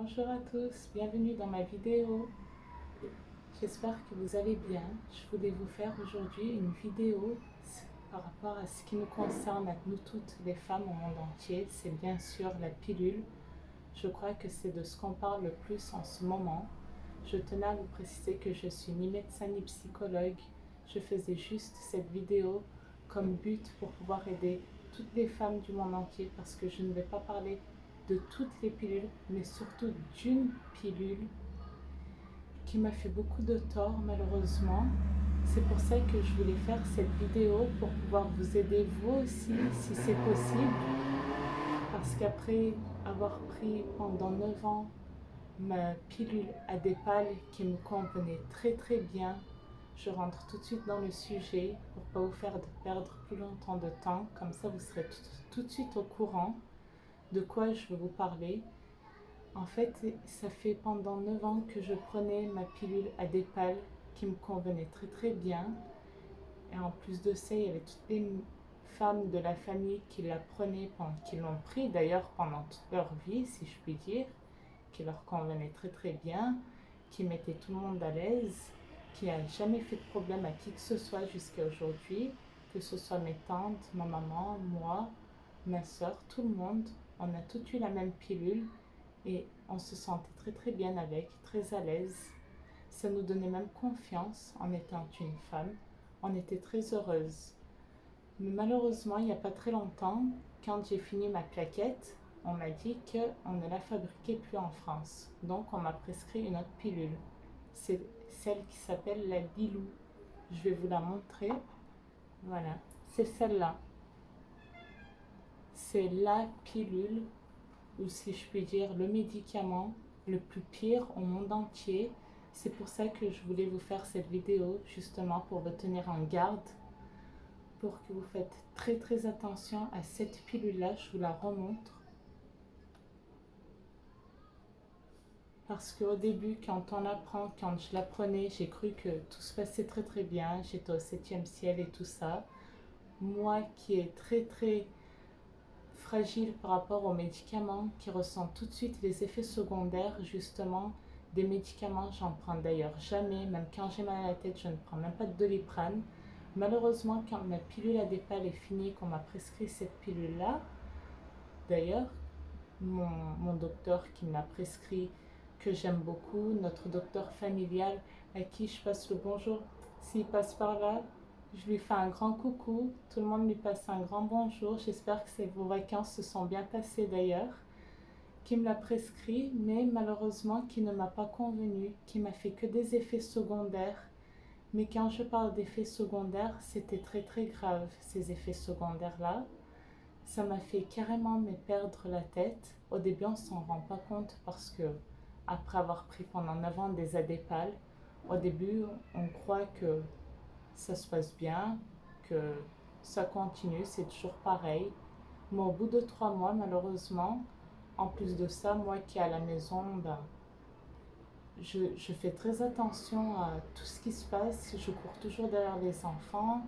Bonjour à tous, bienvenue dans ma vidéo. J'espère que vous allez bien. Je voulais vous faire aujourd'hui une vidéo par rapport à ce qui nous concerne à nous toutes les femmes au monde entier. C'est bien sûr la pilule. Je crois que c'est de ce qu'on parle le plus en ce moment. Je tenais à vous préciser que je suis ni médecin ni psychologue. Je faisais juste cette vidéo comme but pour pouvoir aider toutes les femmes du monde entier parce que je ne vais pas parler de toutes les pilules, mais surtout d'une pilule qui m'a fait beaucoup de tort malheureusement. C'est pour ça que je voulais faire cette vidéo pour pouvoir vous aider vous aussi si c'est possible. Parce qu'après avoir pris pendant 9 ans ma pilule Adépal qui me convenait très bien, je rentre tout de suite dans le sujet pour pas vous faire perdre plus longtemps de temps. Comme ça, vous serez tout de suite au courant de quoi je veux vous parler. En fait, ça fait pendant 9 ans que je prenais ma pilule Adépal qui me convenait très bien. Et en plus de ça, il y avait toutes les femmes de la famille qui la prenaient, qui l'ont pris d'ailleurs pendant toute leur vie, si je puis dire, qui leur convenait très bien, qui mettait tout le monde à l'aise, qui n'a jamais fait de problème à qui que ce soit jusqu'à aujourd'hui, que ce soit mes tantes, ma maman, moi, ma soeur, tout le monde. On a toutes eu la même pilule et on se sentait très bien avec, très à l'aise. Ça nous donnait même confiance en étant une femme. On était très heureuse. Mais malheureusement, il n'y a pas très longtemps, quand j'ai fini ma plaquette, on m'a dit qu'on ne la fabriquait plus en France. Donc on m'a prescrit une autre pilule. C'est celle qui s'appelle la Bilou. Je vais vous la montrer. Voilà, c'est celle-là. C'est la pilule, ou si je puis dire le médicament le plus pire au monde entier. C'est pour ça que je voulais vous faire cette vidéo, justement pour vous tenir en garde, pour que vous faites très attention à cette pilule-là. Je vous la remontre. Parce qu'au début, quand on apprend, quand je la prenais, j'ai cru que tout se passait très bien. J'étais au 7e ciel et tout ça. Moi qui est très fragile par rapport aux médicaments, qui ressent tout de suite les effets secondaires, justement, des médicaments, j'en prends d'ailleurs jamais. Même quand j'ai mal à la tête, je ne prends même pas de Doliprane. Malheureusement, quand ma pilule Adépal est finie, qu'on m'a prescrit cette pilule-là, d'ailleurs, mon docteur qui me l'a prescrit, que j'aime beaucoup, notre docteur familial à qui je passe le bonjour, s'il passe par là, je lui fais un grand coucou, tout le monde lui passe un grand bonjour, j'espère que vos vacances se sont bien passées d'ailleurs, qui me l'a prescrit, mais malheureusement qui ne m'a pas convenu, qui m'a fait que des effets secondaires. Mais quand je parle d'effets secondaires, c'était très grave, ces effets secondaires-là. Ça m'a fait carrément me perdre la tête. Au début, on s'en rend pas compte parce que, après avoir pris pendant 9 ans des Adépal, au début, on croit que ça se passe bien, que ça continue, c'est toujours pareil. Mais au bout de 3 mois, malheureusement, en plus de ça, moi qui est à la maison, ben, je fais très attention à tout ce qui se passe. Je cours toujours derrière les enfants.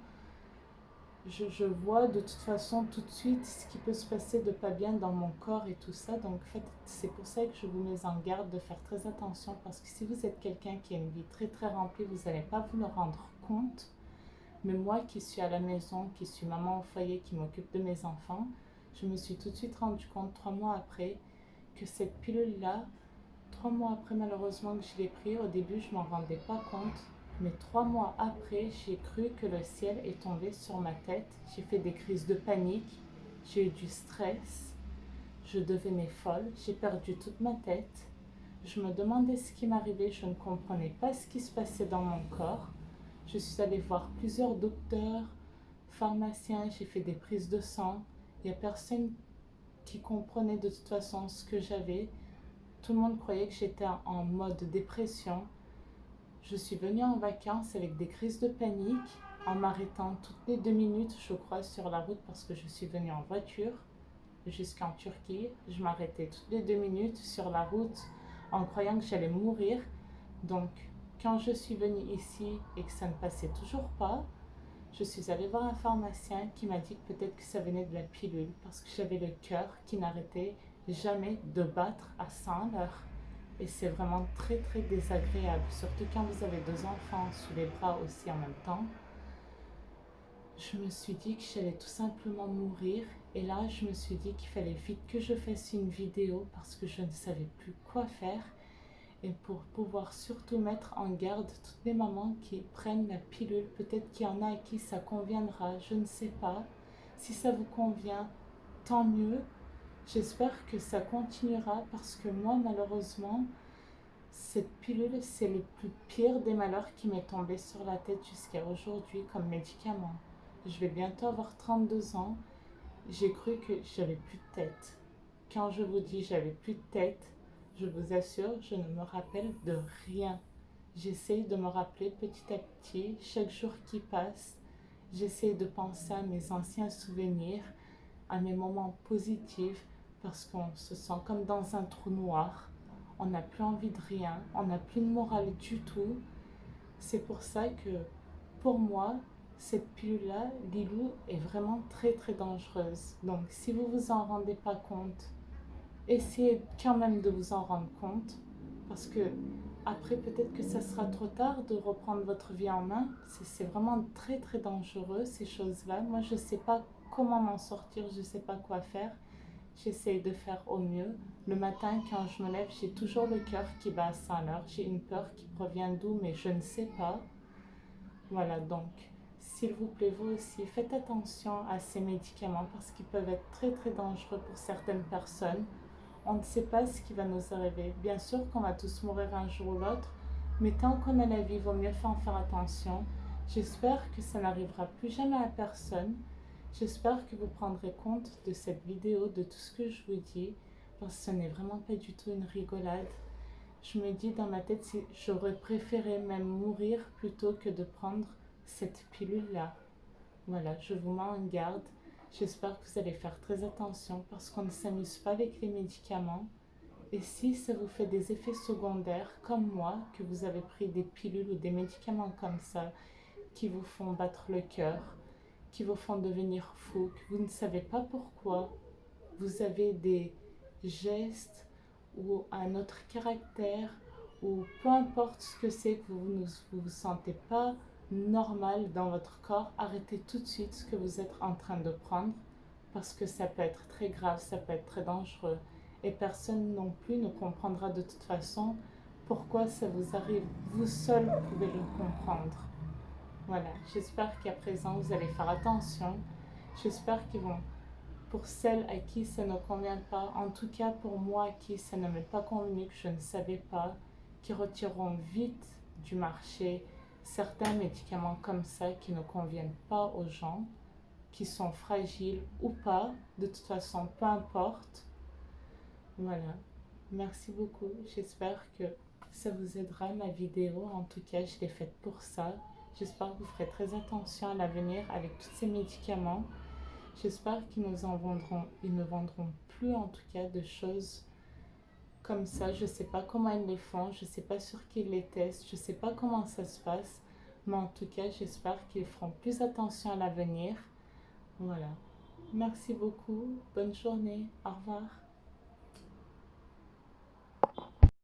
Je vois de toute façon tout de suite ce qui peut se passer de pas bien dans mon corps et tout ça. Donc, en fait, c'est pour ça que je vous mets en garde de faire très attention parce que si vous êtes quelqu'un qui a une vie très remplie, vous n'allez pas vous en rendre compte. Mais moi qui suis à la maison, qui suis maman au foyer, qui m'occupe de mes enfants, je me suis tout de suite rendu compte 3 mois après que cette pilule-là, 3 mois après malheureusement que je l'ai pris, au début je m'en rendais pas compte, mais 3 mois après j'ai cru que le ciel est tombé sur ma tête. J'ai fait des crises de panique, j'ai eu du stress, je devenais folle, j'ai perdu toute ma tête. Je me demandais ce qui m'arrivait, je ne comprenais pas ce qui se passait dans mon corps. Je suis allée voir plusieurs docteurs, pharmaciens, j'ai fait des prises de sang. Il n'y a personne qui comprenait de toute façon ce que j'avais. Tout le monde croyait que j'étais en mode dépression. Je suis venue en vacances avec des crises de panique, en m'arrêtant toutes les 2 minutes, je crois, sur la route parce que je suis venue en voiture jusqu'en Turquie. Je m'arrêtais toutes les 2 minutes sur la route en croyant que j'allais mourir. Donc, quand je suis venue ici et que ça ne passait toujours pas, je suis allée voir un pharmacien qui m'a dit que peut-être que ça venait de la pilule parce que j'avais le cœur qui n'arrêtait jamais de battre à 100 à l'heure. Et c'est vraiment très très désagréable, surtout quand vous avez deux enfants sous les bras aussi en même temps. Je me suis dit que j'allais tout simplement mourir. Et là, je me suis dit qu'il fallait vite que je fasse une vidéo parce que je ne savais plus quoi faire. Et pour pouvoir surtout mettre en garde toutes les mamans qui prennent la pilule. Peut-être qu'il y en a à qui ça conviendra, je ne sais pas. Si ça vous convient, tant mieux. J'espère que ça continuera parce que moi, malheureusement, cette pilule, c'est le plus pire des malheurs qui m'est tombé sur la tête jusqu'à aujourd'hui comme médicament. Je vais bientôt avoir 32 ans. J'ai cru que j'avais plus de tête. Quand je vous dis j'avais plus de tête, je vous assure, je ne me rappelle de rien. J'essaye de me rappeler petit à petit, chaque jour qui passe. J'essaye de penser à mes anciens souvenirs, à mes moments positifs, parce qu'on se sent comme dans un trou noir. On n'a plus envie de rien, on n'a plus de morale du tout. C'est pour ça que, pour moi, cette pilule-là, Lilou, est vraiment très très dangereuse. Donc, si vous vous en rendez pas compte, essayez quand même de vous en rendre compte, parce que après, peut-être que ça sera trop tard de reprendre votre vie en main. C'est vraiment très très dangereux ces choses-là. Moi, je ne sais pas comment m'en sortir, je ne sais pas quoi faire. J'essaye de faire au mieux. Le matin, quand je me lève, j'ai toujours le cœur qui bat à 100 à l'heure. J'ai une peur qui provient d'où, mais je ne sais pas. Voilà, donc, s'il vous plaît, vous aussi, faites attention à ces médicaments parce qu'ils peuvent être très très dangereux pour certaines personnes. On ne sait pas ce qui va nous arriver. Bien sûr qu'on va tous mourir un jour ou l'autre, mais tant qu'on a la vie, il vaut mieux en faire attention. J'espère que ça n'arrivera plus jamais à personne. J'espère que vous prendrez compte de cette vidéo, de tout ce que je vous dis, parce que ce n'est vraiment pas du tout une rigolade. Je me dis dans ma tête, si j'aurais préféré même mourir plutôt que de prendre cette pilule-là. Voilà, je vous mets en garde. J'espère que vous allez faire très attention parce qu'on ne s'amuse pas avec les médicaments. Et si ça vous fait des effets secondaires comme moi, que vous avez pris des pilules ou des médicaments comme ça, qui vous font battre le cœur, qui vous font devenir fou, que vous ne savez pas pourquoi, vous avez des gestes ou un autre caractère, ou peu importe ce que c'est que vous ne vous sentez pas normal dans votre corps, arrêtez tout de suite ce que vous êtes en train de prendre parce que ça peut être très grave, ça peut être très dangereux. Et personne non plus ne comprendra de toute façon pourquoi ça vous arrive. Vous seul pouvez le comprendre. Voilà, j'espère qu'à présent vous allez faire attention. J'espère qu'ils vont, pour celles à qui ça ne convient pas, en tout cas pour moi à qui ça ne m'est pas convenu, que je ne savais pas, qui retireront vite du marché certains médicaments comme ça qui ne conviennent pas aux gens, qui sont fragiles ou pas, de toute façon, peu importe. Voilà, merci beaucoup, j'espère que ça vous aidera ma vidéo, en tout cas je l'ai faite pour ça. J'espère que vous ferez très attention à l'avenir avec tous ces médicaments. J'espère qu'ils nous en vendront, ils ne vendront plus en tout cas de choses comme ça. Je ne sais pas comment ils les font, je ne sais pas sur qui ils les testent, je ne sais pas comment ça se passe. Mais en tout cas, j'espère qu'ils feront plus attention à l'avenir. Voilà. Merci beaucoup. Bonne journée. Au revoir.